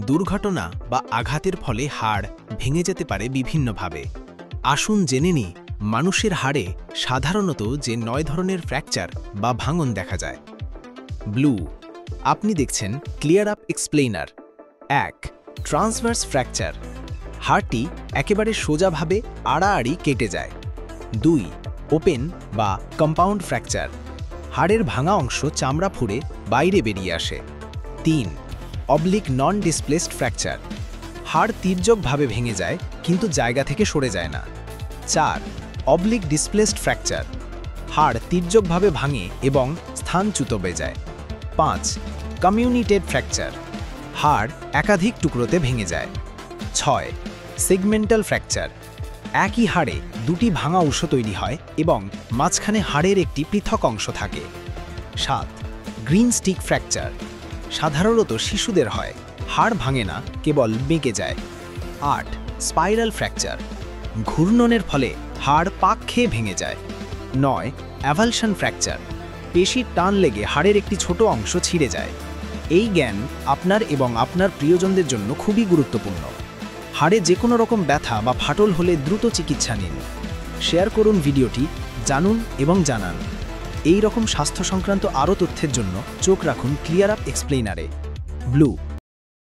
দুর্ঘটনা বা আঘাতের ফলে হাড় ভেঙে যেতে পারে বিভিন্নভাবে। আসুন জেনে নিই মানুষের হাড়ে সাধারণত যে 9 ধরনের ফ্র্যাকচার বা ভাঙন দেখা যায়। ব্লু, আপনি দেখছেন clear up explainer. 1. Transverse fracture, হাড়টি একেবারে সোজাভাবে আড়াআড়ি কেটে যায়। 2. ওপেন বা কম্পাউন্ড ফ্র্যাকচার, হাড়ের ভাঙা অংশ চামড়া ফুঁড়ে বাইরে বেরিয়ে আসে। 3. অবলিক নন ডিসপ্লেসড ফ্র্যাকচার, হাড় তির্যকভাবে ভেঙে যায় কিন্তু জায়গা থেকে সরে যায় না। 4. অবলিক ডিসপ্লেসড ফ্র্যাকচার, হাড় তির্যকভাবে ভাঙে এবং স্থানচ্যুত হয়ে যায়। 5. কমিউনিটেড ফ্র্যাকচার, হাড় একাধিক টুকরোতে ভেঙে যায়। 6. সেগমেন্টাল ফ্র্যাকচার, একই হাড়ে দুটি ভাঙা অংশ তৈরি হয় এবং মাঝখানে হাড়ের একটি পৃথক অংশ থাকে। 7. গ্রিন স্টিক ফ্র্যাকচার, সাধারণত শিশুদের হয়, হাড় ভাঙে না, কেবল বেঁকে যায়। 8. স্পাইরাল ফ্র্যাকচার, ঘূর্ণনের ফলে হাড় পাক খেয়ে ভেঙে যায়। 9. অ্যাভালশন ফ্র্যাকচার, পেশির টান লেগে হাড়ের একটি ছোট অংশ ছিঁড়ে যায়। এই জ্ঞান আপনার এবং আপনার প্রিয়জনদের জন্য খুবই গুরুত্বপূর্ণ। হাড়ে যে কোনো রকম ব্যথা বা ফাটল হলে দ্রুত চিকিৎসা নিন। শেয়ার করুন ভিডিওটি, জানুন এবং জানান। এই রকম স্বাস্থ্য সংক্রান্ত আরও তথ্যের জন্য চোখ রাখুন ক্লিয়ার আপ এক্সপ্লেইনারে। ব্লু।